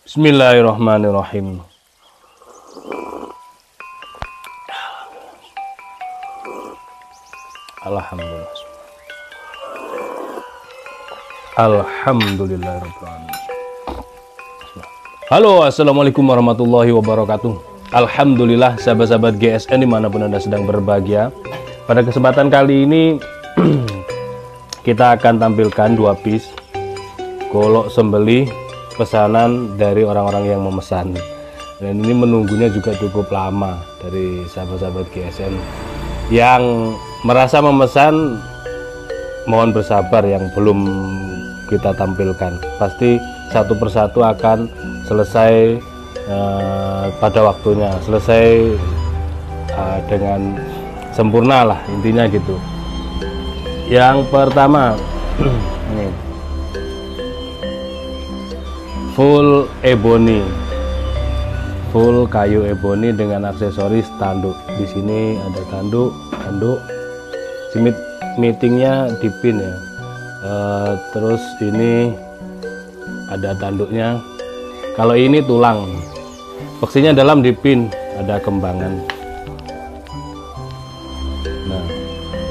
Bismillahirrahmanirrahim. Alhamdulillah. Alhamdulillahirabbil alamin. Halo, assalamualaikum warahmatullahi wabarakatuh. Alhamdulillah, sahabat-sahabat GSN dimanapun Anda sedang berbahagia. Pada kesempatan kali ini kita akan tampilkan 2 piece golok sembelih pesanan dari orang-orang yang memesan. Dan ini menunggunya juga cukup lama dari sahabat-sahabat GSN yang merasa memesan. Mohon bersabar yang belum kita tampilkan. Pasti satu persatu akan selesai pada waktunya, selesai dengan sempurna lah, intinya gitu. Yang pertama ini full ebony, full kayu ebony dengan aksesoris tanduk. Di sini ada tanduk meetingnya di pin ya. Terus ini ada tanduknya. Kalau ini tulang, boxinya dalam di pin, ada kembangan. Nah,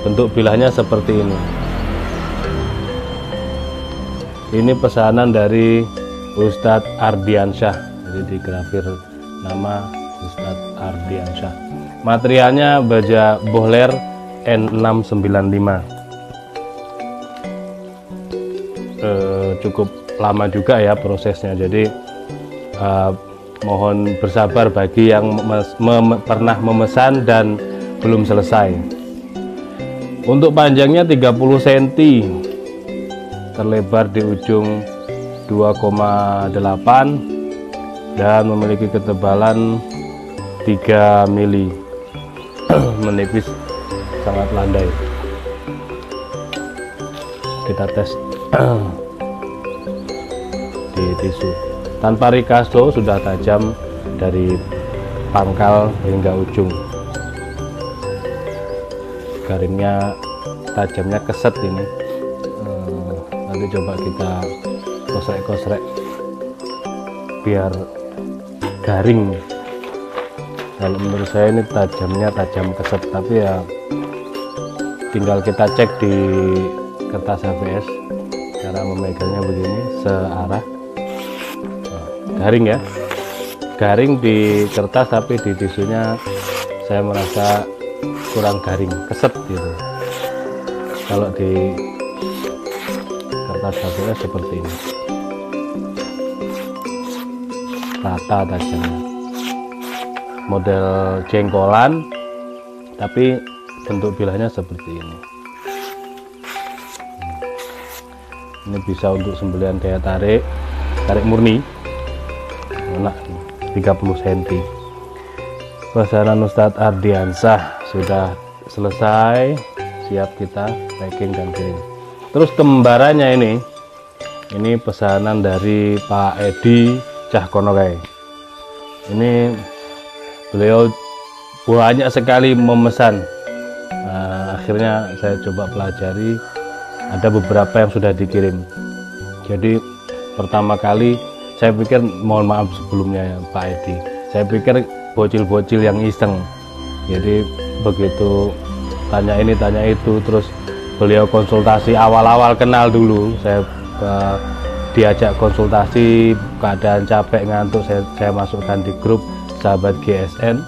bentuk bilahnya seperti ini. Ini pesanan dari Ustadz Ardiansyah, jadi digrafir nama Ustadz Ardiansyah. Materialnya baja bohler N695. Cukup lama juga ya prosesnya, jadi mohon bersabar bagi yang pernah memesan dan belum selesai. Untuk panjangnya 30 cm, terlebar di ujung 2,8 dan memiliki ketebalan 3 mili. Menipis, sangat landai. Kita tes di tisu. Tanpa rikaso, sudah tajam dari pangkal hingga ujung. Garingnya, tajamnya keset ini. Nanti coba kita kosrek-kosrek biar garing. Kalau menurut saya ini tajamnya tajam keset, tapi ya tinggal kita cek di kertas HVS. Cara memegangnya begini, searah. Nah, garing ya, garing di kertas, tapi di tisunya saya merasa kurang garing, keset gitu. Kalau di kertas HVS seperti ini, rata tajamnya. Model jengkolan, tapi bentuk bilahnya seperti ini. Ini bisa untuk sembelihan daya tarik murni, enak, 30 cm. Pesanan Ustadz Ardiansyah sudah selesai, siap kita packing dan kirim. Terus kembarannya ini pesanan dari Pak Edi Cahkonokai. Ini beliau banyak sekali memesan. Nah, akhirnya saya coba pelajari, ada beberapa yang sudah dikirim. Jadi pertama kali saya pikir, mohon maaf sebelumnya ya Pak Edi, saya pikir bocil-bocil yang iseng. Jadi begitu tanya ini tanya itu, terus beliau konsultasi, awal-awal kenal dulu, saya diajak konsultasi, keadaan capek ngantuk, saya masukkan di grup sahabat GSN,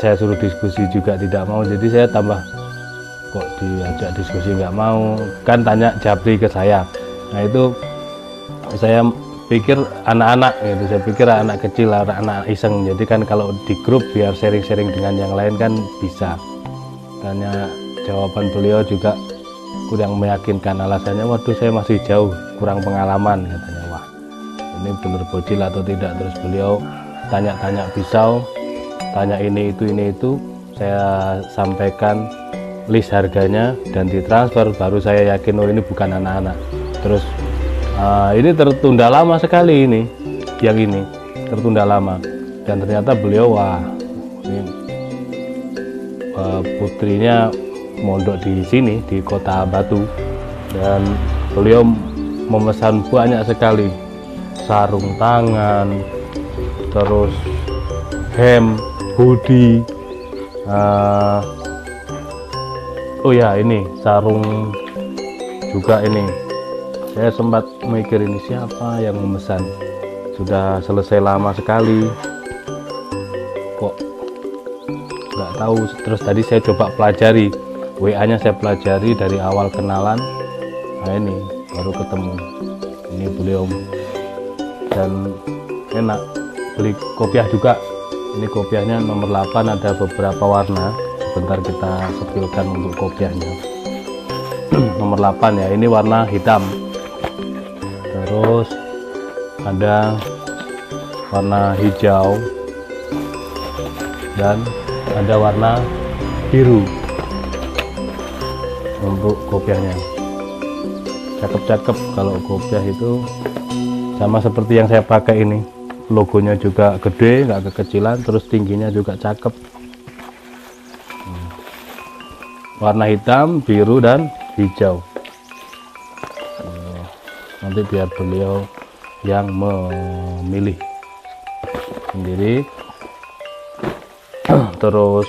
saya suruh diskusi juga tidak mau. Jadi saya tambah, kok diajak diskusi nggak mau, kan tanya japri ke saya. Nah itu saya pikir anak-anak gitu, saya pikir anak kecil, anak iseng. Jadi kan kalau di grup biar sharing-sharing dengan yang lain kan bisa. Tanya jawaban beliau juga kurang meyakinkan, alasannya waduh saya masih jauh, kurang pengalaman katanya. Wah, ini bener bocil atau tidak? Terus beliau tanya-tanya pisau, tanya ini itu, saya sampaikan list harganya dan ditransfer, baru saya yakin oh ini bukan anak-anak. Terus ini tertunda lama sekali, yang ini tertunda lama, dan ternyata beliau wah, ini putrinya mondok di sini di Kota Batu, dan beliau memesan banyak sekali. sarung tangan, terus hem, hoodie, oh ya ini sarung juga. Ini saya sempat mikir ini siapa yang memesan, sudah selesai lama sekali kok nggak tahu. Terus tadi saya coba pelajari WA-nya, saya pelajari dari awal kenalan. Nah ini baru ketemu, ini beliau, dan enak. Beli kopiah juga, ini kopiahnya nomor 8, ada beberapa warna. Sebentar kita sepilkan untuk kopiahnya. Nomor 8 ya, ini warna hitam, terus ada warna hijau dan ada warna biru untuk kopiahnya. Cakep-cakep. Kalau kopiah itu sama seperti yang saya pakai ini, logonya juga gede, nggak kekecilan, terus tingginya juga cakep. Warna hitam, biru dan hijau. Nanti biar beliau yang memilih sendiri. Terus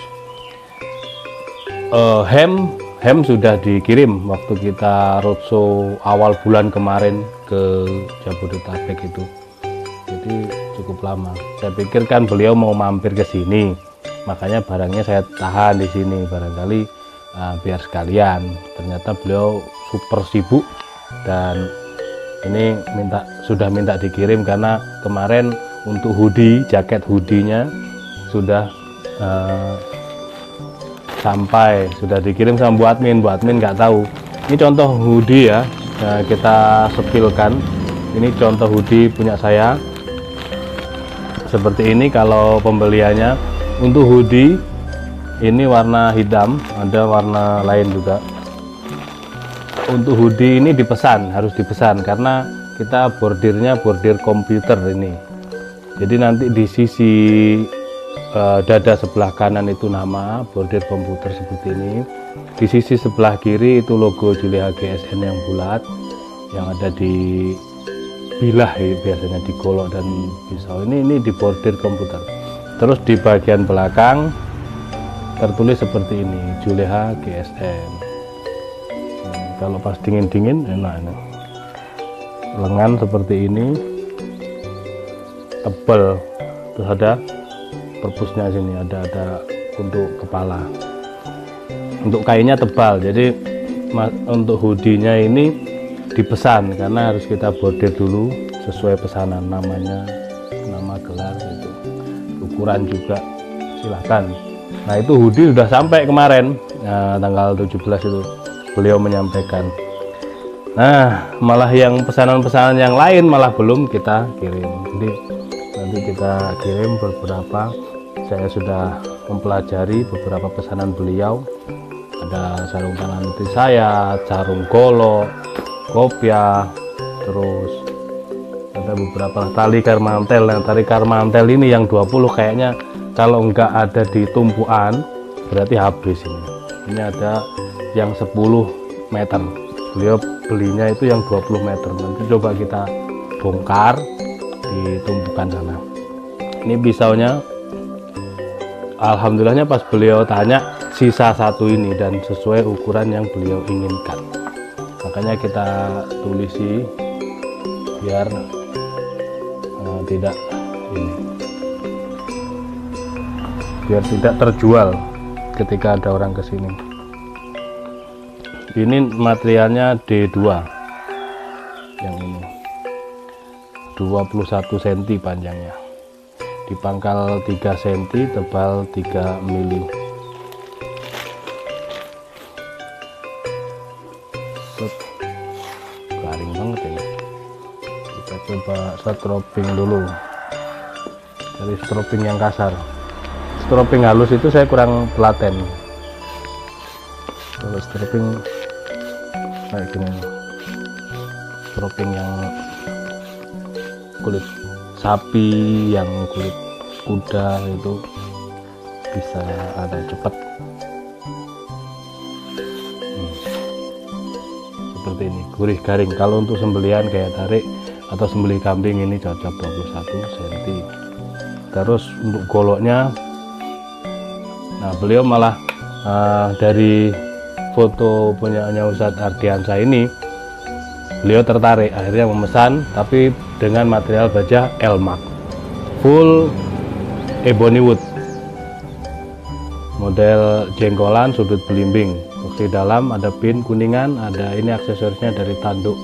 hem sudah dikirim waktu kita roadshow awal bulan kemarin ke Jabodetabek itu, jadi cukup lama. Saya pikir kan beliau mau mampir ke sini, makanya barangnya saya tahan di sini barangkali biar sekalian. Ternyata beliau super sibuk dan ini sudah minta dikirim karena kemarin untuk hoodie, jaket hoodie-nya sudah sampai, sudah dikirim sama Bu Admin. Bu Admin nggak tahu. Ini contoh hoodie ya, kita sepilkan. Ini contoh hoodie punya saya. Seperti ini kalau pembeliannya. Untuk hoodie ini warna hitam, ada warna lain juga. Untuk hoodie ini dipesan, harus dipesan karena kita bordirnya bordir komputer ini. Jadi nanti di sisi dada sebelah kanan itu nama bordir komputer seperti ini. Di sisi sebelah kiri itu logo Juleha GSN yang bulat, yang ada di bilah ya, biasanya di golok dan pisau. Ini di bordir komputer. Terus di bagian belakang tertulis seperti ini, Juleha GSN. Kalau pas dingin-dingin enak ini. Lengan seperti ini, tebal. Terus ada perpusnya sini, ada untuk kepala. Untuk kainnya tebal, jadi untuk hoodie-nya ini dipesan karena harus kita bordir dulu sesuai pesanan, namanya, nama gelar itu, ukuran juga silahkan. Nah itu hoodie sudah sampai kemarin, tanggal 17 itu beliau menyampaikan. Nah malah yang pesanan-pesanan yang lain malah belum kita kirim, jadi nanti kita kirim beberapa. Saya sudah mempelajari beberapa pesanan beliau, ada sarung tangan putih saya, sarung golok, kopiah, terus ada beberapa tali karmantel. Nah, tali karmantel ini yang 20 kayaknya kalau enggak ada di tumpuan berarti habis ini. Ini ada yang 10 meter, beliau belinya itu yang 20 meter. Nanti coba kita bongkar di tumpukan sana. Ini pisaunya alhamdulillahnya pas beliau tanya sisa satu ini dan sesuai ukuran yang beliau inginkan, makanya kita tulisi biar tidak terjual ketika ada orang kesini. Ini materialnya D2 yang ini, 21 cm panjangnya, di pangkal 3 cm, tebal 3 mili. Garing banget ini. Kita coba strobing dulu, dari strobing yang kasar. Strobing halus itu saya kurang telaten. Kalau strobing kayak gini, strobing yang kulit sapi, yang kulit kuda itu bisa ada cepat. Seperti ini, gurih garing. Kalau untuk sembelihan kayak tarik atau sembelih kambing ini cocok 21 cm. Terus untuk goloknya, nah beliau malah dari foto punyanya Ustadz Ardiansyah ini, beliau tertarik, akhirnya memesan, tapi dengan material baja Elmax full ebony wood, model jengkolan sudut belimbing. Di dalam ada pin kuningan, ada ini aksesorisnya dari tanduk,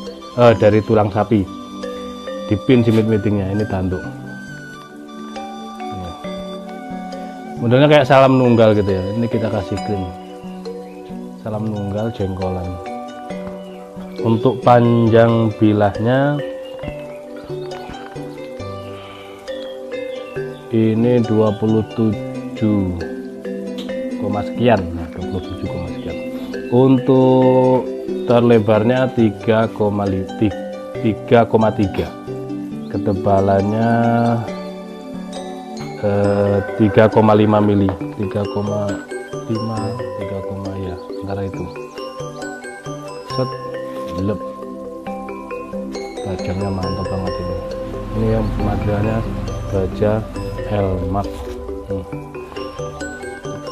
dari tulang sapi, di pin simit mitingnya ini tanduk. Modelnya kayak salam nunggal gitu ya. Ini kita kasih krim salam nunggal jengkolan. Untuk panjang bilahnya ini 27 sekian, nah 27 sekian. Untuk terlebarnya 3,3, ketebalannya 3,5 mili, 3,5 ya antara itu. Set, lep, bajanya mantap banget ini. Ini yang materialnya baja Elmax.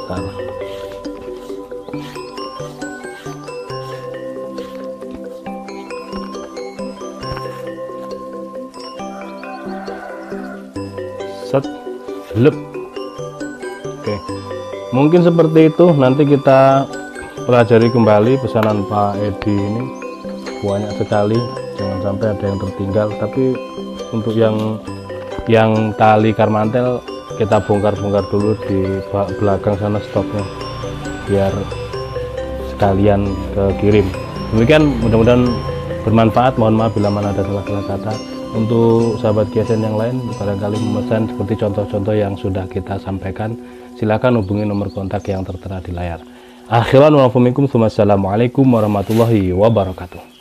Bentar. Set, lep. Oke, mungkin seperti itu. Nanti kita pelajari kembali pesanan Pak Edi ini, banyak sekali, jangan sampai ada yang tertinggal. Tapi untuk yang tali karmantel kita bongkar-bongkar dulu di belakang sana stoknya, biar sekalian kekirim. Demikian, mudah-mudahan bermanfaat. Mohon maaf bila mana ada salah-salah kata. Untuk sahabat Kiasen yang lain, barangkali memesan seperti contoh-contoh yang sudah kita sampaikan, silakan hubungi nomor kontak yang tertera di layar. Akhiran wa assalamualaikum warahmatullahi wabarakatuh.